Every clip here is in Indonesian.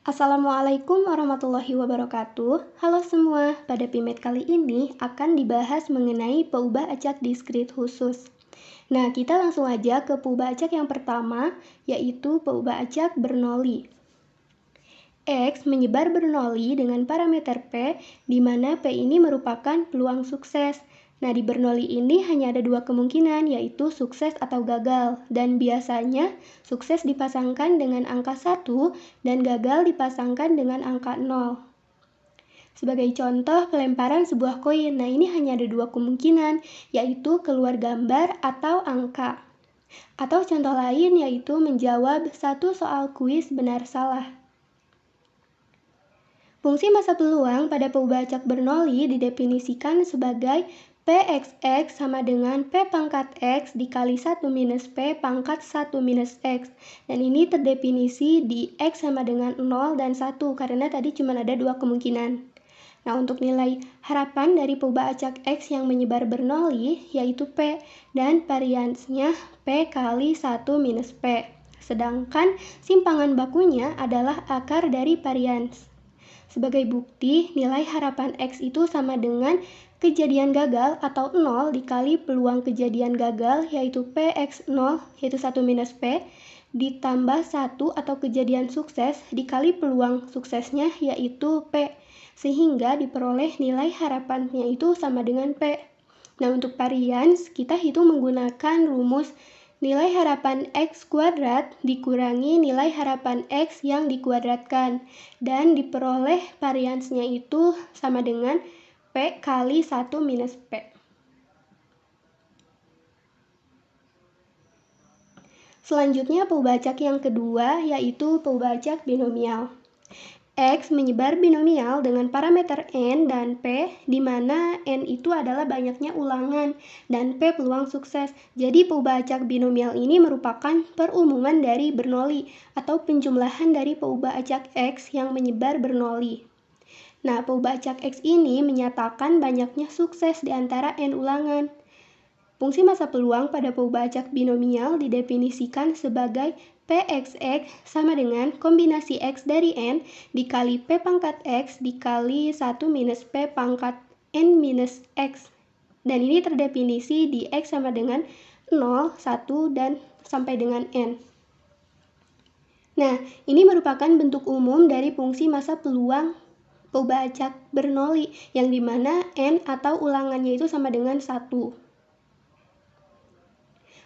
Assalamualaikum warahmatullahi wabarakatuh. Halo semua, pada PIMED kali ini akan dibahas mengenai peubah acak diskrit khusus. Nah, kita langsung aja ke peubah acak yang pertama, yaitu peubah acak Bernoulli. X menyebar Bernoulli dengan parameter P, di mana P ini merupakan peluang sukses. Nah, di Bernoulli ini hanya ada dua kemungkinan, yaitu sukses atau gagal. Dan biasanya, sukses dipasangkan dengan angka 1 dan gagal dipasangkan dengan angka 0. Sebagai contoh, pelemparan sebuah koin. Nah, ini hanya ada dua kemungkinan, yaitu keluar gambar atau angka. Atau contoh lain, yaitu menjawab satu soal kuis benar-salah. Fungsi masa peluang pada peubah acak Bernoulli didefinisikan sebagai Pxx sama dengan P pangkat X dikali 1 minus P pangkat 1 minus X. Dan ini terdefinisi di X sama dengan 0 dan 1 karena tadi cuma ada dua kemungkinan. Nah, untuk nilai harapan dari peubah acak X yang menyebar Bernoulli yaitu P dan variansnya P kali 1 minus P. Sedangkan simpangan bakunya adalah akar dari varians. Sebagai bukti, nilai harapan X itu sama dengan kejadian gagal atau 0 dikali peluang kejadian gagal yaitu Px0 yaitu 1 minus P ditambah 1 atau kejadian sukses dikali peluang suksesnya yaitu P sehingga diperoleh nilai harapannya itu sama dengan P. Nah, untuk varians kita hitung menggunakan rumus nilai harapan X kuadrat dikurangi nilai harapan X yang dikuadratkan dan diperoleh variansnya itu sama dengan P kali 1 minus P. Selanjutnya peubah acak yang kedua yaitu peubah acak binomial. X menyebar binomial dengan parameter N dan P, di mana N itu adalah banyaknya ulangan dan P peluang sukses. Jadi peubah acak binomial ini merupakan perumuman dari Bernoulli atau penjumlahan dari peubah acak X yang menyebar Bernoulli. Nah, peubah acak X ini menyatakan banyaknya sukses di antara N ulangan. Fungsi masa peluang pada peubah acak binomial didefinisikan sebagai Pxx sama dengan kombinasi X dari N dikali P pangkat X dikali 1 minus P pangkat N minus X. Dan ini terdefinisi di X sama dengan 0, 1, dan sampai dengan N. Nah, ini merupakan bentuk umum dari fungsi masa peluang peubah acak Bernoulli yang dimana N atau ulangannya itu sama dengan 1.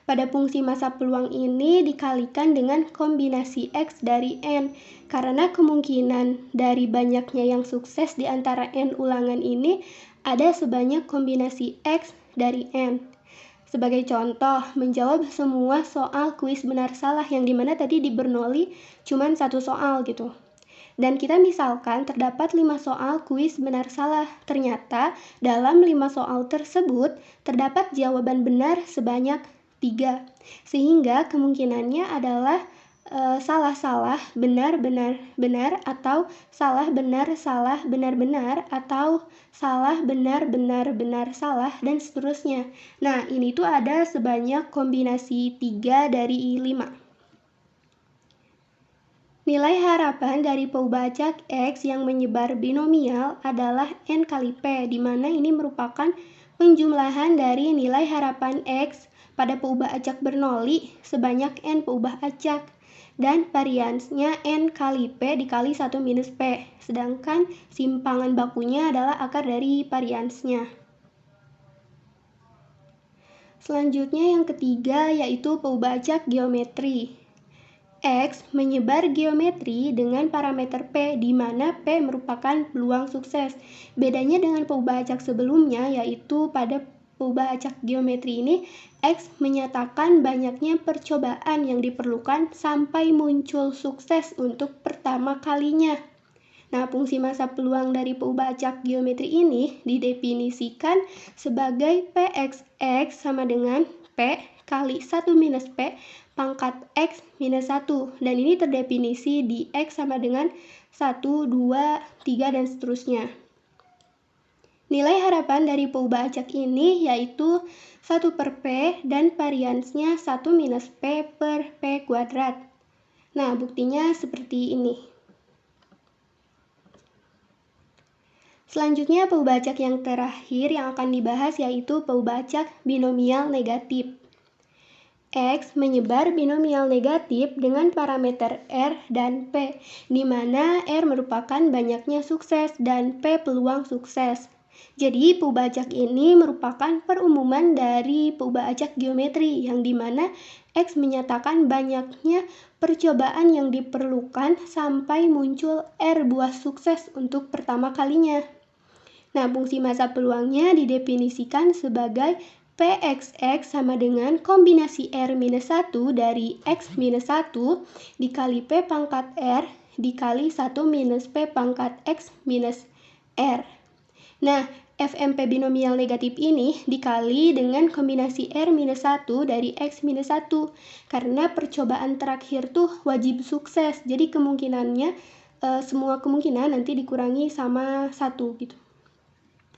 Pada fungsi masa peluang ini dikalikan dengan kombinasi X dari N, karena kemungkinan dari banyaknya yang sukses di antara N ulangan ini ada sebanyak kombinasi X dari N. Sebagai contoh, menjawab semua soal kuis benar-salah yang dimana tadi di Bernoulli cuma satu soal gitu. Dan kita misalkan terdapat 5 soal kuis benar-salah. Ternyata dalam 5 soal tersebut terdapat jawaban benar sebanyak 3. Sehingga kemungkinannya adalah salah-salah, benar-benar-benar, atau salah benar-salah benar-benar, atau salah benar-benar-benar salah, dan seterusnya. Nah, ini tuh ada sebanyak kombinasi 3 dari 5. Nilai harapan dari peubah acak X yang menyebar binomial adalah N kali P, di mana ini merupakan penjumlahan dari nilai harapan X pada peubah acak Bernoulli sebanyak N peubah acak dan variansnya N kali P dikali 1 minus P, sedangkan simpangan bakunya adalah akar dari variansnya. Selanjutnya yang ketiga yaitu peubah acak geometri. X menyebar geometri dengan parameter P, di mana P merupakan peluang sukses. Bedanya dengan peubah acak sebelumnya, yaitu pada peubah acak geometri ini, X menyatakan banyaknya percobaan yang diperlukan sampai muncul sukses untuk pertama kalinya. Nah, fungsi masa peluang dari peubah acak geometri ini didefinisikan sebagai Pxx sama dengan P kali 1 minus P pangkat X minus 1. Dan ini terdefinisi di X sama dengan 1, 2, 3, dan seterusnya. Nilai harapan dari peubah acak ini yaitu 1 per P dan variansnya 1 minus P per P kuadrat. Nah, buktinya seperti ini. Selanjutnya pembacak yang terakhir yang akan dibahas yaitu pembacak binomial negatif. X menyebar binomial negatif dengan parameter R dan P, di mana R merupakan banyaknya sukses dan P peluang sukses. Jadi pembacak ini merupakan perumuman dari pembacak geometri yang dimana X menyatakan banyaknya percobaan yang diperlukan sampai muncul R buah sukses untuk pertama kalinya. Nah, fungsi massa peluangnya didefinisikan sebagai Pxx sama dengan kombinasi R-1 dari X-1 dikali P pangkat R dikali 1 minus P pangkat X minus R. Nah, FMP binomial negatif ini dikali dengan kombinasi R-1 dari X-1 karena percobaan terakhir tuh wajib sukses. Jadi kemungkinannya semua kemungkinan nanti dikurangi sama 1 gitu.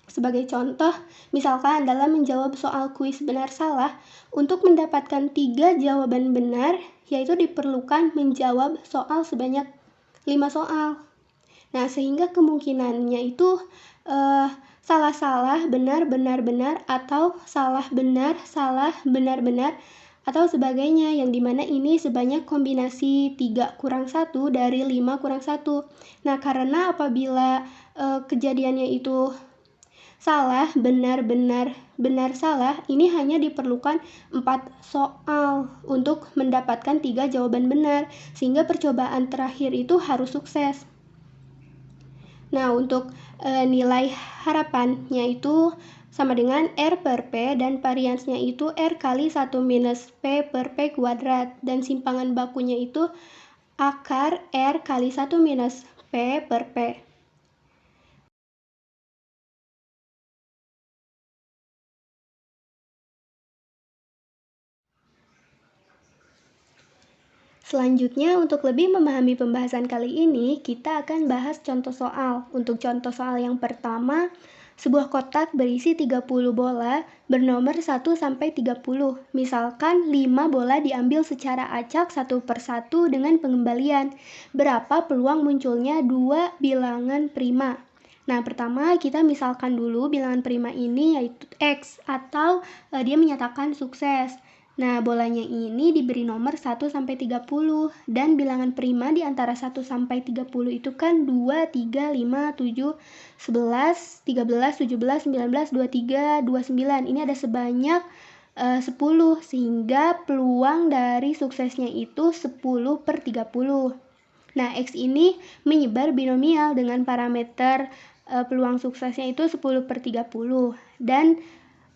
Sebagai contoh, misalkan dalam menjawab soal kuis benar-salah, untuk mendapatkan 3 jawaban benar, yaitu diperlukan menjawab soal sebanyak 5 soal. Nah, sehingga kemungkinannya itu salah-salah, benar-benar-benar, atau salah benar-benar, atau sebagainya, yang dimana ini sebanyak kombinasi 3 kurang 1 dari 5 kurang 1. Nah, karena apabila kejadiannya itu salah, benar, salah, ini hanya diperlukan 4 soal untuk mendapatkan 3 jawaban benar, sehingga percobaan terakhir itu harus sukses. Nah, untuk nilai harapannya itu sama dengan R per P dan variansnya itu R kali 1 minus P per P kuadrat, dan simpangan bakunya itu akar R kali 1 minus P per P. Selanjutnya, untuk lebih memahami pembahasan kali ini, kita akan bahas contoh soal. Untuk contoh soal yang pertama, sebuah kotak berisi 30 bola bernomor 1 sampai 30. Misalkan 5 bola diambil secara acak satu per satu dengan pengembalian. Berapa peluang munculnya 2 bilangan prima? Nah, pertama kita misalkan dulu bilangan prima ini yaitu X, atau dia menyatakan sukses. Nah, bolanya ini diberi nomor 1 sampai 30 dan bilangan prima di antara 1 sampai 30 itu kan 2, 3, 5, 7, 11, 13, 17, 19, 23, 29. Ini ada sebanyak 10, sehingga peluang dari suksesnya itu 10 per 30. Nah, X ini menyebar binomial dengan parameter peluang suksesnya itu 10 per 30. Dan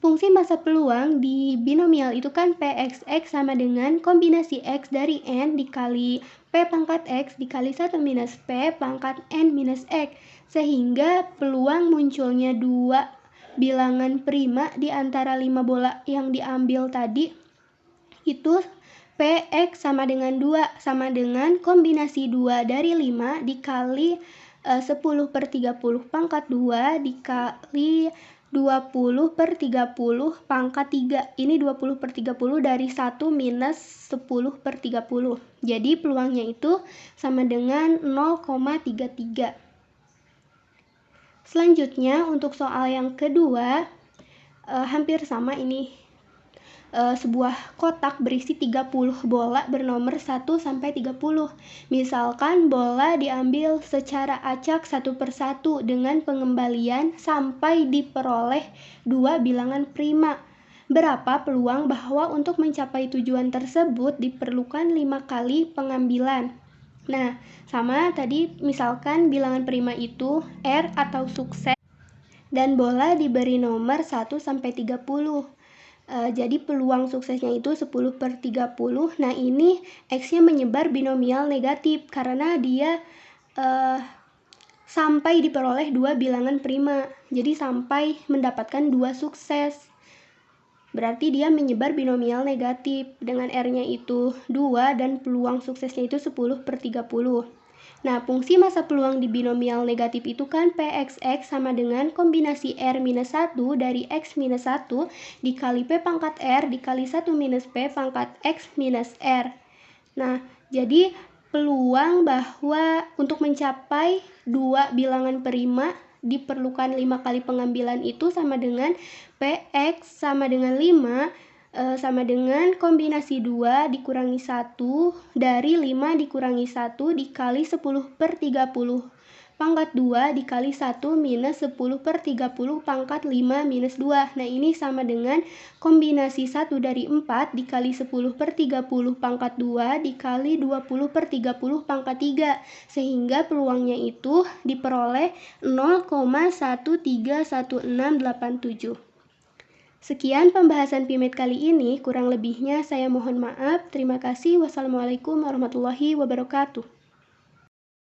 fungsi massa peluang di binomial itu kan Pxx sama dengan kombinasi X dari N dikali P pangkat X dikali 1 minus P pangkat N minus X. Sehingga peluang munculnya 2 bilangan prima di antara 5 bola yang diambil tadi itu Px sama dengan 2, sama dengan kombinasi 2 dari 5 dikali 10 per 30 pangkat 2 dikali 20 per 30 pangkat 3. Ini 20 per 30 dari 1 minus 10 per 30. Jadi peluangnya itu sama dengan 0,33. Selanjutnya untuk soal yang kedua, hampir sama ini. Sebuah kotak berisi 30 bola bernomor 1 sampai 30. Misalkan bola diambil secara acak 1 per 1 dengan pengembalian sampai diperoleh 2 bilangan prima. Berapa peluang bahwa untuk mencapai tujuan tersebut diperlukan 5 kali pengambilan? Nah, sama tadi misalkan bilangan prima itu R atau sukses dan bola diberi nomor 1 sampai 30. Jadi peluang suksesnya itu 10 per 30. Nah, ini X-nya menyebar binomial negatif karena dia sampai diperoleh 2 bilangan prima. Jadi sampai mendapatkan 2 sukses. Berarti dia menyebar binomial negatif dengan R-nya itu 2 dan peluang suksesnya itu 10 per 30. Nah, fungsi massa peluang di binomial negatif itu kan Pxx sama dengan kombinasi R-1 dari X-1 dikali P pangkat R dikali 1 minus P pangkat X minus R. Nah, jadi peluang bahwa untuk mencapai 2 bilangan prima diperlukan 5 kali pengambilan itu sama dengan PX sama dengan 5 sama dengan kombinasi 2 dikurangi 1 dari 5 dikurangi 1 dikali 10 per 30 pangkat 2 dikali 1 minus 10 per 30 pangkat 5 minus 2. Nah, ini sama dengan kombinasi 1 dari 4 dikali 10 per 30 pangkat 2 dikali 20 per 30 pangkat 3. Sehingga peluangnya itu diperoleh 0,131687. Sekian pembahasan PIMED kali ini, kurang lebihnya saya mohon maaf. Terima kasih. Wassalamualaikum warahmatullahi wabarakatuh.